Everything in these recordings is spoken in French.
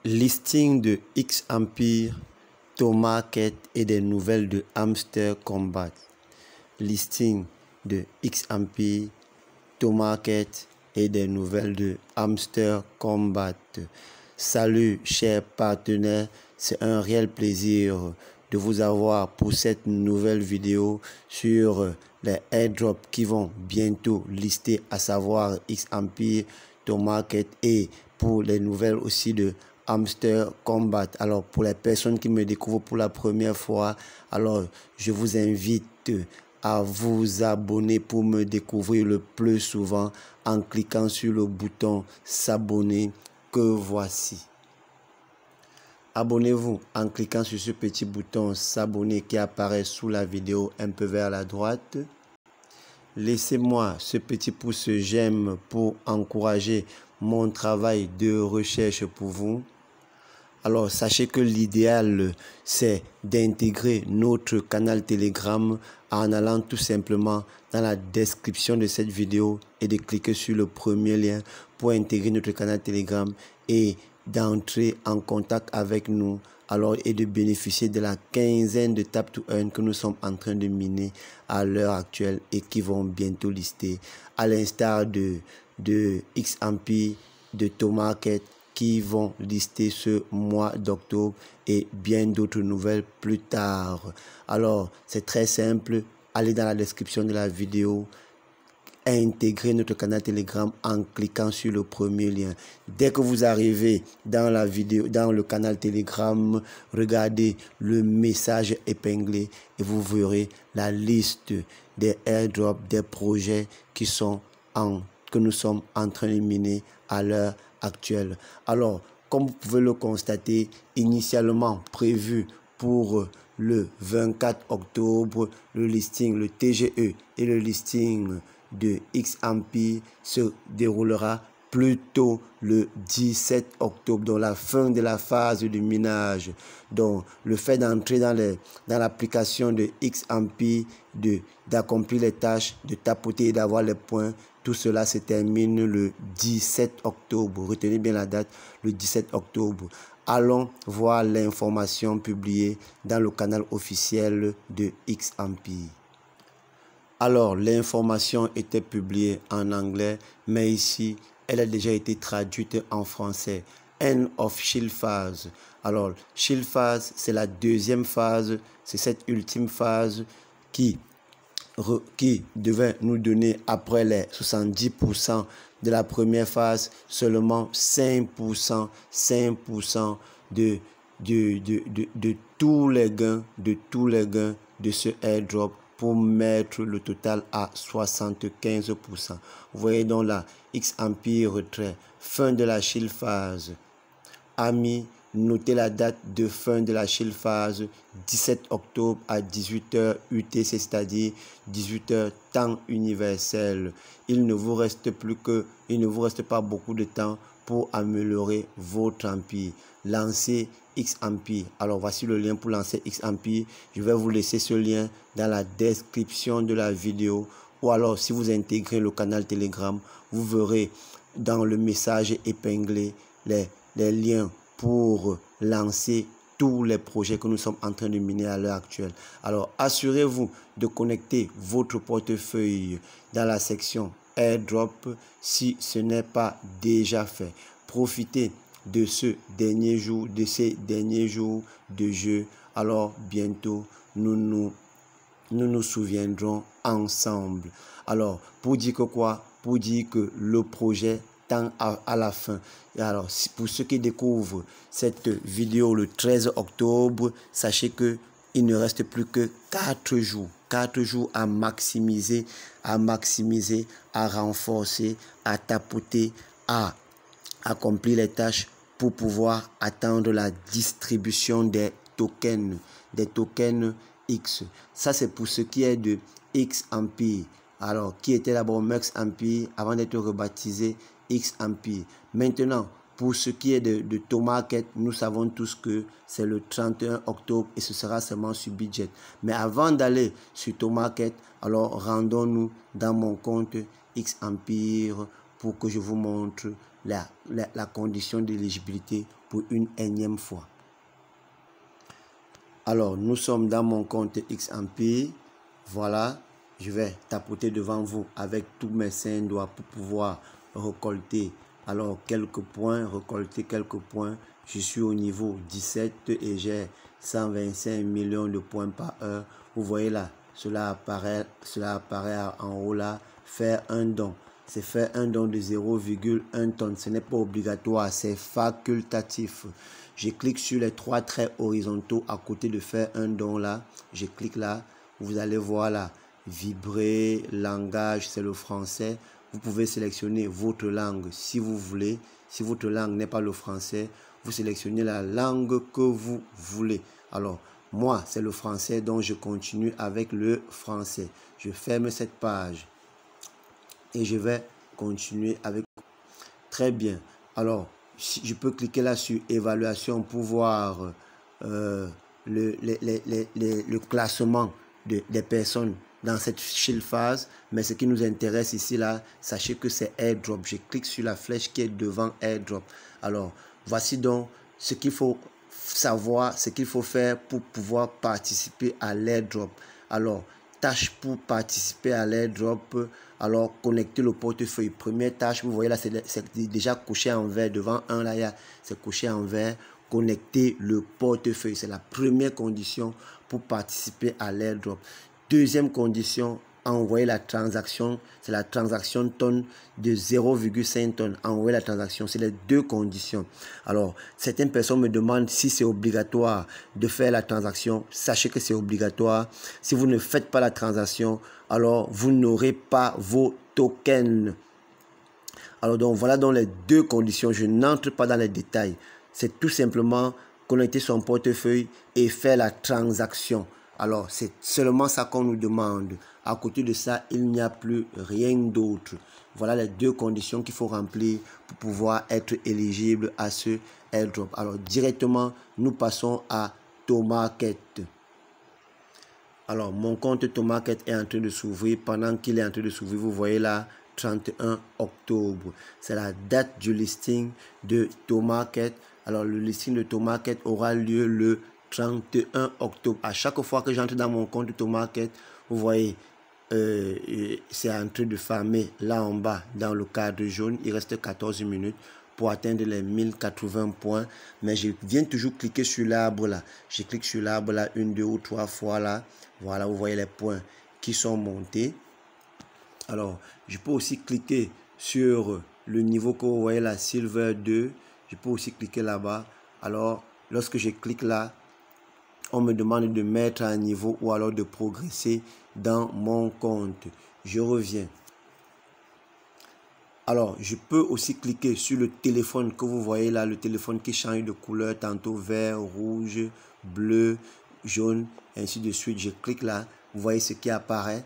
Listing de X Empire, Tomarket et des nouvelles de Hamster Combat. Listing de X Empire, Tomarket et des nouvelles de Hamster Combat. Salut chers partenaires, c'est un réel plaisir de vous avoir pour cette nouvelle vidéo sur les airdrops qui vont bientôt lister, à savoir X Empire, Tomarket et pour les nouvelles aussi de Hamster Combat. Alors pour les personnes qui me découvrent pour la première fois, alors je vous invite à vous abonner pour me découvrir le plus souvent en cliquant sur le bouton s'abonner que voici. Abonnez-vous en cliquant sur ce petit bouton s'abonner qui apparaît sous la vidéo un peu vers la droite. Laissez-moi ce petit pouce j'aime pour encourager mon travail de recherche pour vous. Alors sachez que l'idéal c'est d'intégrer notre canal Telegram en allant tout simplement dans la description de cette vidéo et de cliquer sur le premier lien pour intégrer notre canal Telegram et d'entrer en contact avec nous alors et de bénéficier de la quinzaine de Tap to Earn que nous sommes en train de miner à l'heure actuelle et qui vont bientôt lister, à l'instar de X Empire, de Tomarket qui vont lister ce mois d'octobre et bien d'autres nouvelles plus tard. Alors c'est très simple, allez dans la description de la vidéo, intégrer notre canal Telegram en cliquant sur le premier lien. Dès que vous arrivez dans la vidéo, dans le canal Telegram, regardez le message épinglé et vous verrez la liste des airdrops, des projets qui sont que nous sommes en train de miner à l'heure actuelle. Alors, comme vous pouvez le constater, initialement prévu pour le 24 octobre, le listing, le TGE et le listing de X Empire se déroulera plutôt le 17 octobre, dans la fin de la phase de minage. Donc, le fait d'entrer dans l'application de X Empire, d'accomplir les tâches, de tapoter et d'avoir les points, tout cela se termine le 17 octobre. Retenez bien la date, le 17 octobre. Allons voir l'information publiée dans le canal officiel de X Empire. Alors, l'information était publiée en anglais, mais ici, elle a déjà été traduite en français. End of Shield Phase. Alors, Shield Phase, c'est la deuxième phase, c'est cette ultime phase qui devait nous donner, après les 70% de la première phase, seulement 5% de tous les gains, de ce airdrop, pour mettre le total à 75%. Vous voyez donc là, X Empire retrait, fin de la Shield Phase. Amis, notez la date de fin de la Shield Phase, 17 octobre à 18h UTC, c'est-à-dire 18h temps universel. Il ne vous reste pas beaucoup de temps pour améliorer votre empire. Lancez X Empire. Alors voici le lien pour lancer X Empire. Je vais vous laisser ce lien dans la description de la vidéo, ou alors si vous intégrez le canal Telegram, vous verrez dans le message épinglé les liens pour lancer tous les projets que nous sommes en train de miner à l'heure actuelle. Alors assurez-vous de connecter votre portefeuille dans la section airdrop si ce n'est pas déjà fait. Profitez de ces derniers jours de jeu. Alors bientôt nous nous souviendrons ensemble. Alors pour dire que quoi? Pour dire que le projet tend à la fin. Et alors pour ceux qui découvrent cette vidéo le 13 octobre, sachez que il ne reste plus que 4 jours. 4 jours à maximiser, à renforcer, à tapoter, à accomplir les tâches pour pouvoir attendre la distribution des tokens X. Ça c'est pour ce qui est de X Empire. Alors qui était d'abord Mux Empire avant d'être rebaptisé X Empire. Maintenant, pour ce qui est de Tomarket, nous savons tous que c'est le 31 octobre et ce sera seulement sur budget. Mais avant d'aller sur Tomarket, alors rendons-nous dans mon compte X Empire pour que je vous montre la condition d'éligibilité pour une énième fois. Alors, nous sommes dans mon compte XMP. Voilà, je vais tapoter devant vous avec tous mes 5 doigts pour pouvoir récolter alors quelques points, récolter quelques points. Je suis au niveau 17 et j'ai 125 millions de points par heure. Vous voyez là, cela apparaît en haut là, faire un don. C'est faire un don de 0,1 tonne. Ce n'est pas obligatoire, c'est facultatif. Je clique sur les 3 traits horizontaux à côté de faire un don là. Je clique là. Vous allez voir là, vibrer, langage, c'est le français. Vous pouvez sélectionner votre langue si vous voulez. Si votre langue n'est pas le français, vous sélectionnez la langue que vous voulez. Alors, moi, c'est le français, donc je continue avec le français. Je ferme cette page et je vais continuer avec. Très bien. Alors, je peux cliquer là sur évaluation pour voir le classement des personnes dans cette phase. Mais ce qui nous intéresse ici là, sachez que c'est airdrop. Je clique sur la flèche qui est devant airdrop. Alors, voici donc ce qu'il faut savoir, ce qu'il faut faire pour pouvoir participer à l'airdrop. Alors, tâche pour participer à l'airdrop. Alors, connecter le portefeuille. Première tâche, vous voyez là, c'est déjà coché en vert. Devant un, là, c'est coché en vert. Connecter le portefeuille. C'est la première condition pour participer à l'airdrop. Deuxième condition, envoyer la transaction. C'est la transaction tonne de 0,5 tonnes. Envoyer la transaction. C'est les 2 conditions. Alors, certaines personnes me demandent si c'est obligatoire de faire la transaction. Sachez que c'est obligatoire. Si vous ne faites pas la transaction, alors vous n'aurez pas vos tokens. Alors, donc, voilà donc les 2 conditions. Je n'entre pas dans les détails. C'est tout simplement connecter son portefeuille et faire la transaction. Alors, c'est seulement ça qu'on nous demande. À côté de ça, il n'y a plus rien d'autre. Voilà les 2 conditions qu'il faut remplir pour pouvoir être éligible à ce airdrop. Alors, directement, nous passons à Tomarket. Alors, mon compte Tomarket est en train de s'ouvrir. Pendant qu'il est en train de s'ouvrir, vous voyez là, 31 octobre. C'est la date du listing de Tomarket. Alors, le listing de Tomarket aura lieu le 31 octobre. À chaque fois que j'entre dans mon compte Tomarket, vous voyez, c'est en train de farmer là en bas dans le cadre jaune. Il reste 14 minutes pour atteindre les 1080 points. Mais je viens toujours cliquer sur l'arbre là. Je clique sur l'arbre là 1, 2 ou 3 fois là. Voilà, vous voyez les points qui sont montés. Alors, je peux aussi cliquer sur le niveau que vous voyez là, Silver 2. Je peux aussi cliquer là-bas. Alors, lorsque je clique là, on me demande de mettre un niveau ou alors de progresser dans mon compte. Je reviens. Alors, je peux aussi cliquer sur le téléphone que vous voyez là, le téléphone qui change de couleur, tantôt vert, rouge, bleu, jaune, ainsi de suite. Je clique là, vous voyez ce qui apparaît.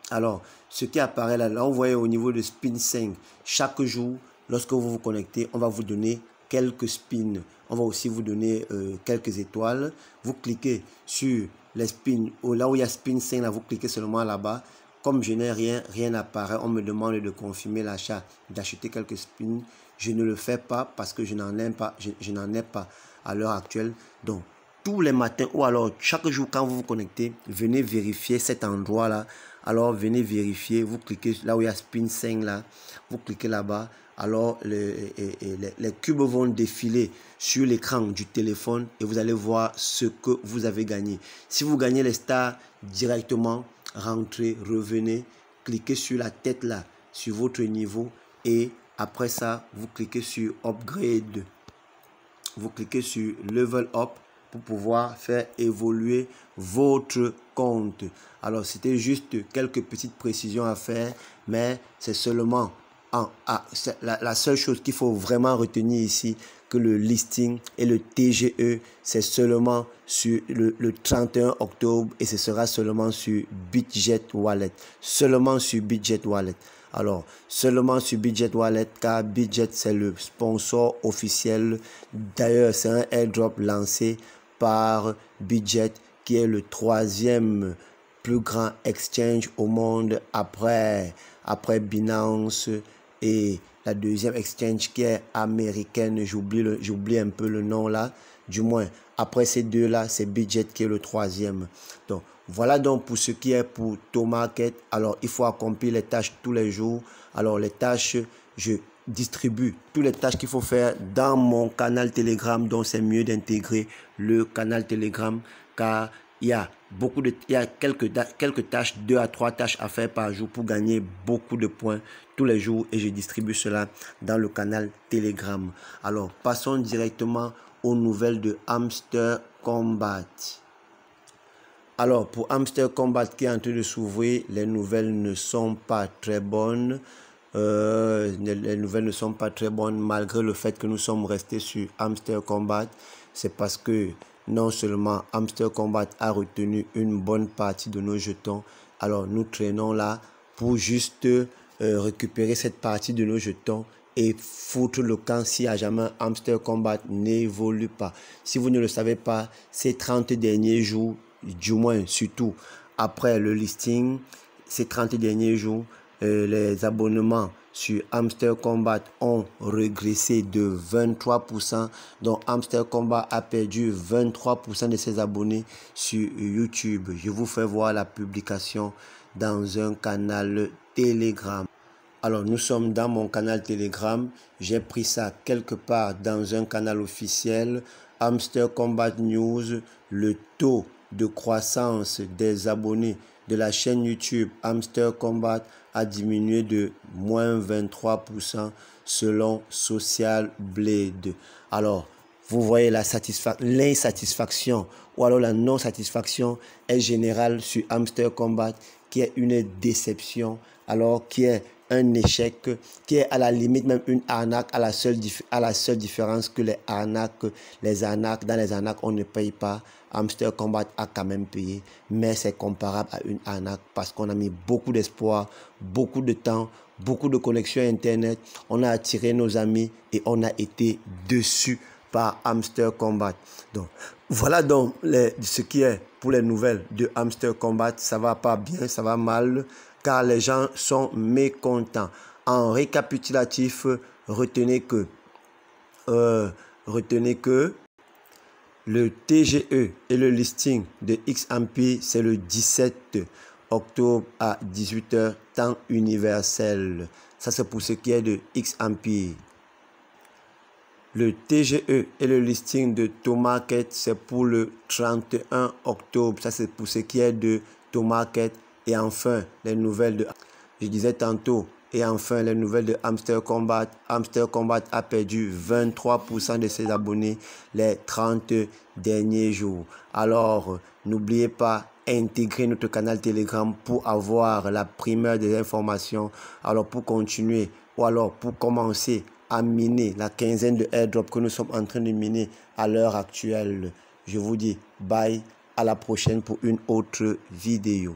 Alors, ce qui apparaît là, vous voyez au niveau de Spin 5, chaque jour, lorsque vous vous connectez, on va vous donner quelques spins. On va aussi vous donner quelques étoiles. Vous cliquez sur les spins, là où il y a Spin 5, là, vous cliquez seulement là-bas. Comme je n'ai rien n'apparaît, on me demande de confirmer l'achat, d'acheter quelques spins. Je ne le fais pas parce que je n'en ai pas, je n'en ai pas à l'heure actuelle. Donc, tous les matins ou alors chaque jour quand vous vous connectez, venez vérifier cet endroit là. Alors venez vérifier, vous cliquez là où il y a Spin 5 là, vous cliquez là-bas. Alors les cubes vont défiler sur l'écran du téléphone et vous allez voir ce que vous avez gagné. Si vous gagnez les stars directement, rentrez, revenez, cliquez sur la tête là, sur votre niveau et après ça, vous cliquez sur Upgrade. Vous cliquez sur Level Up pour pouvoir faire évoluer votre compte. Alors, c'était juste quelques petites précisions à faire, mais c'est seulement la seule chose qu'il faut vraiment retenir ici, que le listing et le TGE, c'est seulement sur le 31 octobre et ce sera seulement sur Bitget Wallet. Seulement sur Bitget Wallet. Alors, seulement sur Bitget Wallet, car Bitget, c'est le sponsor officiel. D'ailleurs, c'est un airdrop lancé par Bitget, qui est le 3e plus grand exchange au monde après Binance et la deuxième exchange qui est américaine, j'oublie un peu le nom là, du moins après ces deux là, c'est Bitget qui est le troisième. Donc voilà donc pour ce qui est pour Tomarket. Alors il faut accomplir les tâches tous les jours. Alors les tâches, je distribue toutes les tâches qu'il faut faire dans mon canal Telegram, donc c'est mieux d'intégrer le canal Telegram car il y a quelques tâches, 2 à 3 tâches à faire par jour pour gagner beaucoup de points tous les jours et je distribue cela dans le canal Telegram. Alors passons directement aux nouvelles de Hamster Combat. Alors pour Hamster Combat qui est en train de s'ouvrir, les nouvelles ne sont pas très bonnes. Les nouvelles ne sont pas très bonnes malgré le fait que nous sommes restés sur Hamster Combat. C'est parce que non seulement Hamster Combat a retenu une bonne partie de nos jetons, alors nous traînons là pour juste récupérer cette partie de nos jetons et foutre le camp si à jamais Hamster Combat n'évolue pas. Si vous ne le savez pas, ces 30 derniers jours, du moins surtout après le listing, ces 30 derniers jours, les abonnements sur Hamster Combat ont régressé de 23%. Donc Hamster Combat a perdu 23% de ses abonnés sur YouTube. Je vous fais voir la publication dans un canal Telegram. Alors nous sommes dans mon canal Telegram. J'ai pris ça quelque part dans un canal officiel. Hamster Combat News, le taux de croissance des abonnés de la chaîne YouTube Hamster Combat a diminué de moins 23% selon Social Blade. Alors, vous voyez l'insatisfaction ou alors la non-satisfaction est générale sur Hamster Combat qui est une déception, alors qui est un échec, qui est à la limite même une arnaque à la seule différence que dans les arnaques on ne paye pas. Hamster Combat a quand même payé, mais c'est comparable à une arnaque parce qu'on a mis beaucoup d'espoir, beaucoup de temps, beaucoup de connexions internet, on a attiré nos amis et on a été déçus par Hamster Combat. Donc voilà donc ce qui est pour les nouvelles de Hamster Combat. Ça va pas bien, ça va mal car les gens sont mécontents. En récapitulatif, retenez que le TGE et le listing de XAMP, c'est le 17 octobre à 18 h temps universel. Ça, c'est pour ce qui est de XAMP. Le TGE et le listing de Tomarket, c'est pour le 31 octobre. Ça, c'est pour ce qui est de Tomarket. Et enfin, les nouvelles de... Je disais tantôt... Et enfin, les nouvelles de Hamster Combat. Hamster Combat a perdu 23% de ses abonnés les 30 derniers jours. Alors, n'oubliez pas, intégrer notre canal Telegram pour avoir la primeur des informations. Alors, pour continuer ou alors pour commencer à miner la quinzaine de airdrops que nous sommes en train de miner à l'heure actuelle, je vous dis bye, à la prochaine pour une autre vidéo.